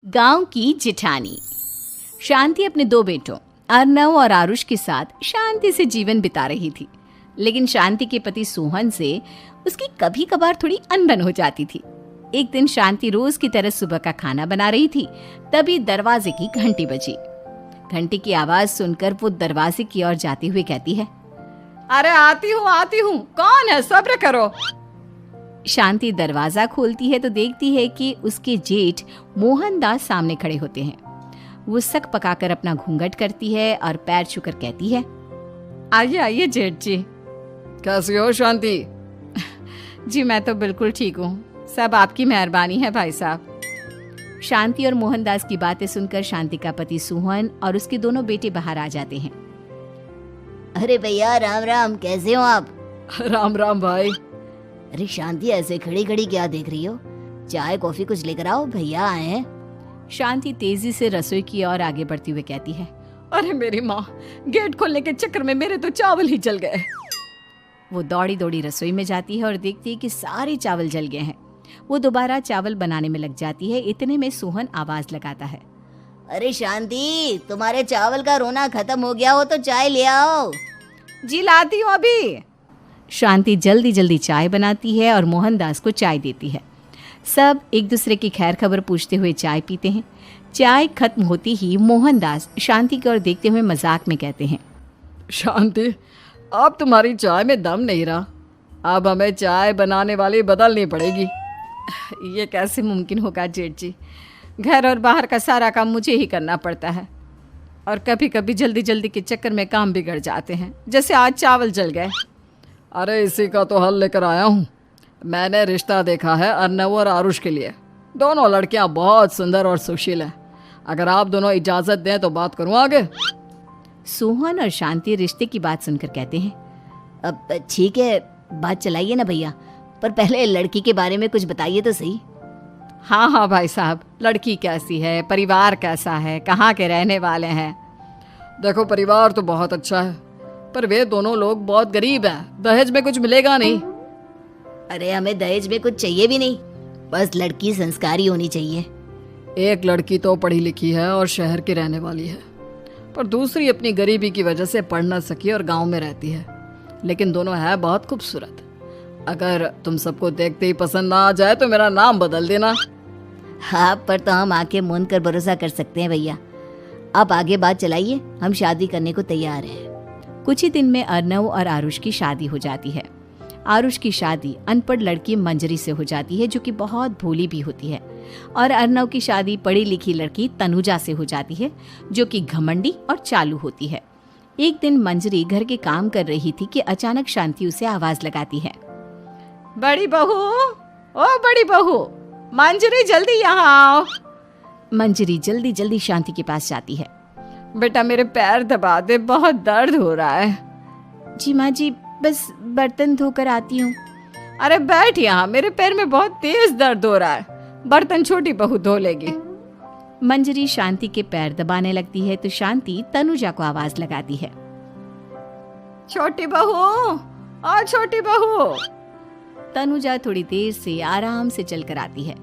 गांव की जिठानी। शांति अपने दो बेटों अर्नव और आरुष के साथ शांति से जीवन बिता रही थी, लेकिन शांति के पति सोहन से उसकी कभी कभार थोड़ी अनबन हो जाती थी। एक दिन शांति रोज की तरह सुबह का खाना बना रही थी, तभी दरवाजे की घंटी बजी। घंटी की आवाज सुनकर वो दरवाजे की ओर जाते हुए कहती है, अरे आती हूँ, कौन है, सब्र करो। शांति दरवाजा खोलती है तो देखती है कि उसके जेठ मोहनदास सामने खड़े होते हैं। वो सक पकाकर अपना घूंघट करती है और पैर छूकर कहती है, आइए आइए जेठ जी। कैसी हो शांति? जी मैं तो बिल्कुल ठीक हूँ, सब आपकी मेहरबानी है भाई साहब। शांति और मोहनदास की बातें सुनकर शांति का पति सोहन और उसके दोनों बेटे बाहर आ जाते हैं। अरे भैया राम राम, कैसे हो आप? राम राम भाई। अरे शांति, ऐसे खड़ी खड़ी क्या देख रही हो? चाय कॉफी कुछ लेकर आओ, भैया आए हैं। शांति तेजी से रसोई की ओर आगे बढ़ती हुए कहती है, अरे मेरी माँ, गेट खोलने के चक्कर में मेरे तो चावल ही जल गए। वो दौड़ी दौड़ी रसोई में जाती है और देखती है कि सारे चावल जल गए हैं। वो दोबारा चावल बनाने में लग जाती है। इतने में सोहन आवाज लगाता है, अरे शांति, तुम्हारे चावल का रोना खत्म हो गया हो तो चाय ले आओ। जी लाती हूँ अभी। शांति जल्दी जल्दी चाय बनाती है और मोहनदास को चाय देती है। सब एक दूसरे की खैर खबर पूछते हुए चाय पीते हैं। चाय खत्म होती ही मोहनदास शांति की ओर देखते हुए मजाक में कहते हैं, शांति, अब तुम्हारी चाय में दम नहीं रहा, अब हमें चाय बनाने वाली बदलनी पड़ेगी। ये कैसे मुमकिन होगा जेठ जी, घर और बाहर का सारा काम मुझे ही करना पड़ता है और कभी कभी जल्दी जल्दी के चक्कर में काम बिगड़ जाते हैं, जैसे आज चावल जल गए। अरे इसी का तो हल लेकर आया हूँ। मैंने रिश्ता देखा है अर्नव और आरुष के लिए। दोनों लड़कियाँ बहुत सुंदर और सुशील हैं। अगर आप दोनों इजाज़त दें तो बात करूँ आगे। सोहन और शांति रिश्ते की बात सुनकर कहते हैं, अब ठीक है, बात चलाइए ना भैया, पर पहले लड़की के बारे में कुछ बताइए तो सही। हाँ हाँ भाई साहब, लड़की कैसी है, परिवार कैसा है, कहाँ के रहने वाले हैं? देखो, परिवार तो बहुत अच्छा है, पर वे दोनों लोग बहुत गरीब हैं। दहेज में कुछ मिलेगा नहीं। अरे हमें दहेज में कुछ चाहिए भी नहीं, बस लड़की संस्कारी होनी चाहिए। एक लड़की तो पढ़ी लिखी है और शहर की रहने वाली है, पर दूसरी अपनी गरीबी की वजह से पढ़ न सकी और गांव में रहती है, लेकिन दोनों है बहुत खूबसूरत। अगर तुम सबको देखते ही पसंद ना आ जाए तो मेरा नाम बदल देना। हाँ, पर तो हम आंखें मूंद कर भरोसा कर सकते हैं भैया। आप आगे बात चलाइए, हम शादी करने को तैयार हैं। कुछ ही दिन में अर्नव और आरुष की शादी हो जाती है। आरुष की शादी अनपढ़ लड़की मंजरी से हो जाती है, जो कि बहुत भोली भी होती है, और अर्नव की शादी पढ़ी लिखी लड़की तनुजा से हो जाती है, जो कि घमंडी और चालू होती है। एक दिन मंजरी घर के काम कर रही थी कि अचानक शांति उसे आवाज लगाती है, बड़ी बहू, ओ बड़ी बहू, मंजरी जल्दी यहाँ आओ। मंजरी जल्दी जल्दी शांति के पास जाती है। बेटा मेरे पैर दबा दे, बहुत दर्द हो रहा है। जी माँ जी, बस बर्तन धोकर आती हूँ। अरे बैठ यहाँ, मेरे पैर में बहुत तेज दर्द हो रहा है, बर्तन छोटी बहू धो लेगी। मंजरी शांति के पैर दबाने लगती है तो शांति तनुजा को आवाज लगाती है, छोटी बहू, ओ छोटी बहू। तनुजा थोड़ी देर से आराम से चलकर आती है।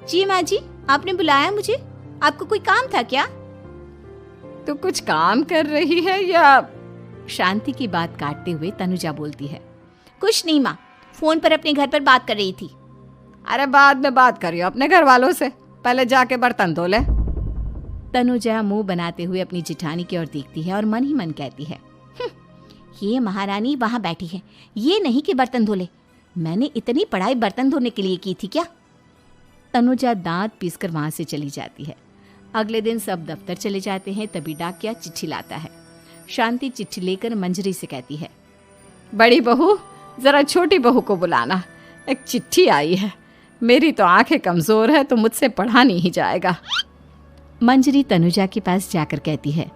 जी माँ जी, आपने बुलाया मुझे, आपको कोई काम था क्या? तू कुछ काम कर रही है या? शांति की बात काटते हुए तनुजा बोलती है, कुछ नहीं माँ, फोन पर अपने घर पर बात कर रही थी। अरे बाद में बात करियो अपने घर वालों से, पहले जाके बर्तन धो ले। तनुजा मुंह बनाते हुए अपनी जिठानी की ओर देखती है और मन ही मन कहती है, ये महारानी वहां बैठी है, ये नहीं कि बर्तन धो ले। मैंने इतनी पढ़ाई बर्तन धोने के लिए की थी क्या? तनुजा दांत पीसकर वहां से चली जाती है। अगले दिन सब दफ्तर चले जाते हैं, तभी डाकिया चिट्ठी लाता है। शांति चिट्ठी लेकर मंजरी से कहती है, बड़ी बहू, जरा छोटी बहू को बुलाना, एक चिट्ठी आई है। मेरी तो आंखें कमजोर है तो मुझसे पढ़ा नहीं जाएगा। मंजरी तनुजा के पास जाकर कहती है,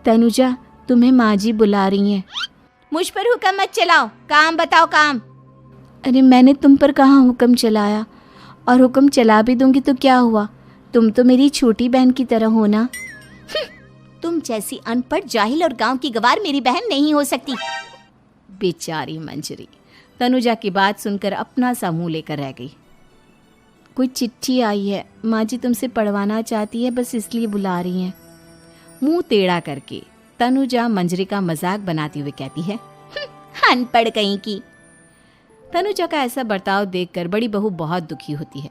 तनुजा, तुम्हें माँ जी बुला रही हैं। मुझ पर हुक्म मत चलाओ, काम बताओ काम। अरे मैंने तुम पर कहाँ हुक्म चलाया, और हुक्म चला भी दूंगी तो क्या हुआ, तुम तो मेरी छोटी बहन की तरह हो ना। तुम जैसी अनपढ़, जाहिल और गांव की गवार मेरी बहन नहीं हो सकती। बेचारी मंजरी तनुजा की बात सुनकर अपना सा मुंह लेकर रह गई। कोई चिट्ठी आई है, माँ जी तुमसे पढ़वाना चाहती है, बस इसलिए बुला रही हैं। मुंह टेढ़ा करके तनुजा मंजरी का मजाक बनाती हुए कहती है, अनपढ़ कहीं की। तनुजा का ऐसा बर्ताव देखकर बड़ी बहू बहुत दुखी होती है।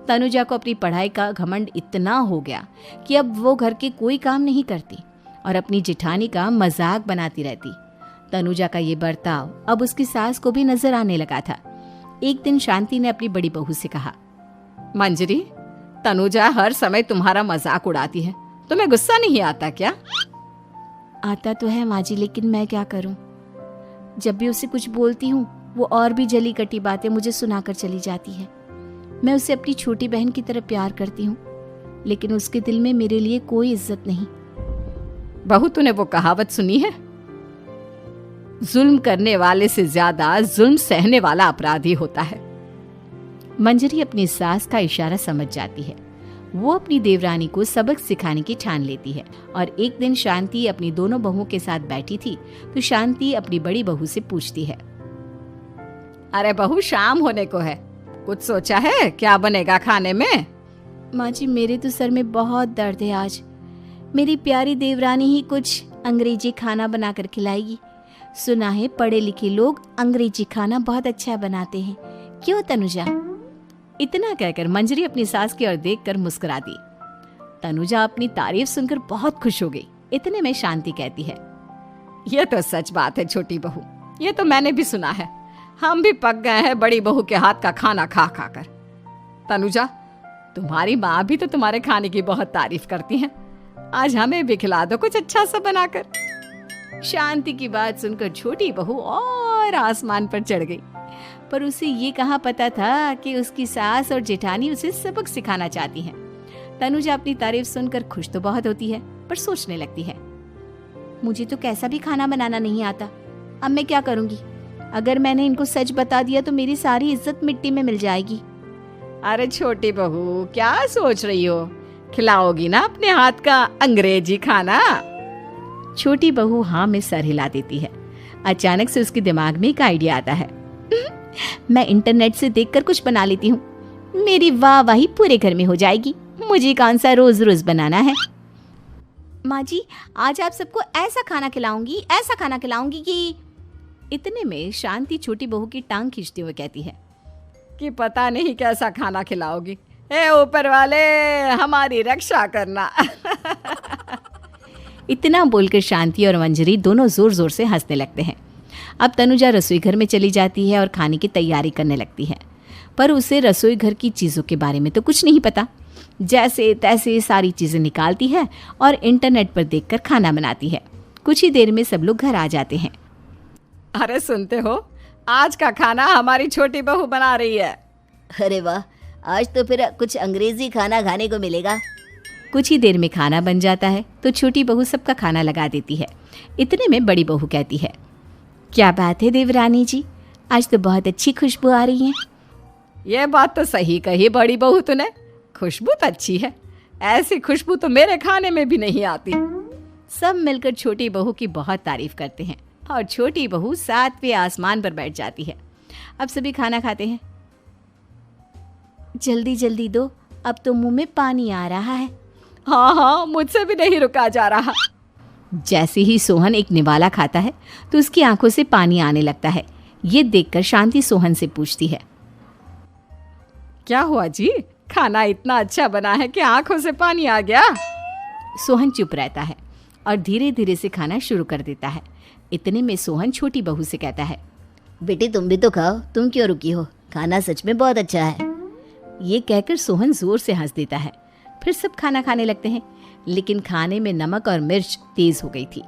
तनुजा को अपनी पढ़ाई का घमंड इतना हो गया कि अब वो घर के कोई काम नहीं करती और अपनी जेठानी का मजाक बनाती रहती। तनुजा का ये बर्ताव अब उसकी सास को भी नजर आने लगा था। एक दिन शांति ने अपनी बड़ी बहू से कहा, मंजरी, तनुजा हर समय तुम्हारा मजाक उड़ाती है, तुम्हें गुस्सा नहीं आता क्या? आता तो है माँ जी, लेकिन मैं क्या करूं? जब भी उसे कुछ बोलती हूँ वो और भी जली कटी बातें मुझे सुनाकर चली जाती है। मैं उसे अपनी छोटी बहन की तरह प्यार करती हूँ, लेकिन उसके दिल में मेरे लिए कोई इज्जत नहीं। बहू, तूने वो कहावत सुनी है, जुल्म करने वाले से ज्यादा जुल्म सहने वाला अपराधी होता है। मंजरी अपनी सास का इशारा समझ जाती है। वो अपनी देवरानी को सबक सिखाने की ठान लेती है और एक दिन शांति अपनी दोनों बहुओं के साथ बैठी थी तो शांति अपनी बड़ी बहू से पूछती है, अरे बहू, शाम होने को है, कुछ सोचा है क्या बनेगा खाने में? माँ जी, मेरे तो सर में बहुत दर्द है आज। मेरी प्यारी देवरानी ही कुछ अंग्रेजी खाना बनाकर खिलाएगी। सुना है पढ़े लिखे लोग अंग्रेजी खाना बहुत अच्छा बनाते हैं, क्यों तनुजा? इतना कहकर मंजरी अपनी सास की ओर देखकर मुस्कुरा दी। तनुजा अपनी तारीफ सुनकर बहुत खुश हो गई। इतने में शांति कहती है, ये तो सच बात है छोटी बहू, ये तो मैंने भी सुना है। हम भी पक गए हैं बड़ी बहू के हाथ का खाना खा खा कर। तनुजा, तुम्हारी माँ भी तो तुम्हारे खाने की बहुत तारीफ करती हैं। आज हमें भी खिला दो कुछ अच्छा सा बनाकर। शांति की बात सुनकर छोटी बहू और आसमान पर चढ़ गई, पर उसे ये कहाँ पता था कि उसकी सास और जेठानी उसे सबक सिखाना चाहती हैं। तनुजा अपनी तारीफ सुनकर खुश तो बहुत होती है, पर सोचने लगती है, मुझे तो कैसा भी खाना बनाना नहीं आता। अब मैं क्या करूंगी? अगर मैंने इनको सच बता दिया तो मेरी सारी इज्जत मिट्टी में मिल जाएगी। अरे छोटी बहू, क्या सोच रही हो? खिलाओगी ना अपने हाथ का अंग्रेजी खाना? छोटी बहू हाँ में सर हिला देती है। अचानक से उसके दिमाग में एक आइडिया आता है। मैं इंटरनेट से देखकर कुछ बना लेती हूँ, मेरी वाहवाही पूरे घर में हो जाएगी। मुझे कौन सा रोज रोज बनाना है। माँ जी, आज आप सबको ऐसा खाना खिलाऊंगी कि। इतने में शांति छोटी बहू की टांग खींचते हुए कहती है कि पता नहीं कैसा खाना खिलाओगी। ए ऊपर वाले, हमारी रक्षा करना। इतना बोलकर शांति और मंजरी दोनों जोर जोर से हंसने लगते हैं। अब तनुजा रसोई घर में चली जाती है और खाने की तैयारी करने लगती है, पर उसे रसोई घर की चीज़ों के बारे में तो कुछ नहीं पता। जैसे तैसे सारी चीज़ें निकालती है और इंटरनेट पर देखकर खाना बनाती है। कुछ ही देर में सब लोग घर आ जाते हैं। अरे सुनते हो, आज का खाना हमारी छोटी बहू बना रही है। अरे वाह, आज तो फिर कुछ अंग्रेजी खाना खाने को मिलेगा। कुछ ही देर में खाना बन जाता है तो छोटी बहू सबका खाना लगा देती है। इतने में बड़ी बहू कहती है, क्या बात है देवरानी जी, आज तो बहुत अच्छी खुशबू आ रही है। ये बात तो सही कही बड़ी बहू तूने, खुशबू तो अच्छी है। ऐसी खुशबू तो मेरे खाने में भी नहीं आती। सब मिलकर छोटी बहू की बहुत तारीफ करते हैं और छोटी बहू 7वें आसमान पर बैठ जाती है। अब सभी खाना खाते हैं। जल्दी जल्दी दो, अब तो मुंह में पानी आ रहा है। हाँ, मुझसे भी नहीं रुका जा रहा। जैसे ही सोहन एक निवाला खाता है तो उसकी आंखों से पानी आने लगता है। ये देखकर शांति सोहन से पूछती है, क्या हुआ जी, खाना इतना अच्छा बना है कि आंखों से पानी आ गया? सोहन चुप रहता है और धीरे धीरे से खाना शुरू कर देता है। इतने में सोहन छोटी बहू से कहता है, बेटी तुम भी तो खाओ, तुम क्यों रुकी हो? खाना सच में बहुत अच्छा है। ये कहकर सोहन जोर से हंस देता है। फिर सब खाना खाने लगते हैं, लेकिन खाने में नमक और मिर्च तेज हो गई थी।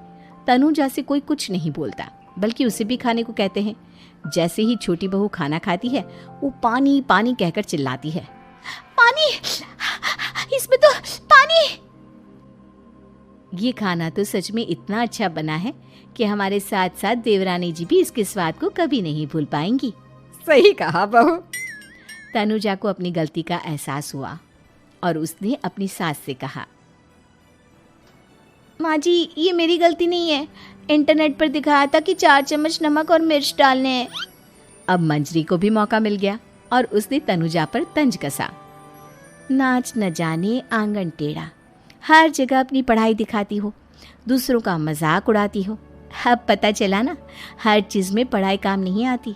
तनुजा से कोई कुछ नहीं बोलता, बल्कि उसे भी खाने को कहते हैं। जैसे ही छोटी बहू खाना खाती है वो पानी पानी कहकर चिल्लाती है, पानी, इसमें तो पानी। ये खाना तो सच में इतना अच्छा बना है कि हमारे साथ साथ देवरानी जी भी इसके स्वाद को कभी नहीं भूल पाएंगी। सही कहा बहू। तनुजा को अपनी गलती का एहसास हुआ और उसने अपनी सास से कहा, माँ जी ये मेरी गलती नहीं है, इंटरनेट पर दिखाया था कि 4 चम्मच नमक और मिर्च डालने हैं। अब मंजरी को भी मौका मिल गया और उसने तनुजा पर तंज कसा। नाच न जाने आंगन टेढ़ा, हर जगह अपनी पढ़ाई दिखाती हो, दूसरों का मजाक उड़ाती हो। अब पता चला ना, हर चीज़ में पढ़ाई काम नहीं आती।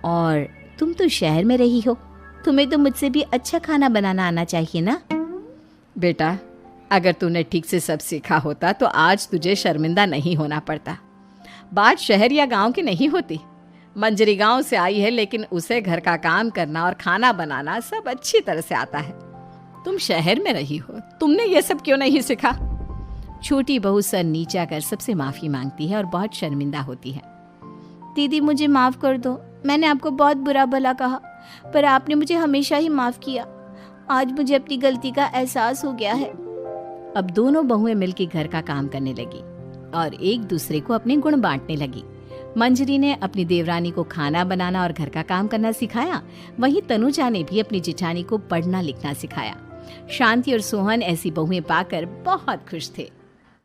और तुम तो शहर में रही हो, तुम्हें तो मुझसे भी अच्छा खाना बनाना आना चाहिए ना। बेटा, अगर तूने ठीक से सब सीखा होता तो आज तुझे शर्मिंदा नहीं होना पड़ता। बात शहर या गांव की नहीं होती। मंजरी गांव से आई है, लेकिन उसे घर का काम करना और खाना बनाना सब अच्छी तरह से आता है। तुम शहर में रही हो, तुमने ये सब क्यों नहीं सीखा? छोटी बहू सर नीचा कर सबसे माफ़ी मांगती है और बहुत शर्मिंदा होती है। दीदी मुझे माफ़ कर दो, मैंने आपको बहुत बुरा भला कहा, पर आपने मुझे हमेशा ही माफ़ किया। आज मुझे अपनी गलती का एहसास हो गया है। अब दोनों बहुएं मिलकर घर का काम करने लगी और एक दूसरे को अपने गुण बांटने लगी। मंजरी ने अपनी देवरानी को खाना बनाना और घर का काम करना सिखाया, वहीं तनुजा ने भी अपनी जेठानी को पढ़ना लिखना सिखाया। शांति और सोहन ऐसी बहुएं पाकर बहुत खुश थे।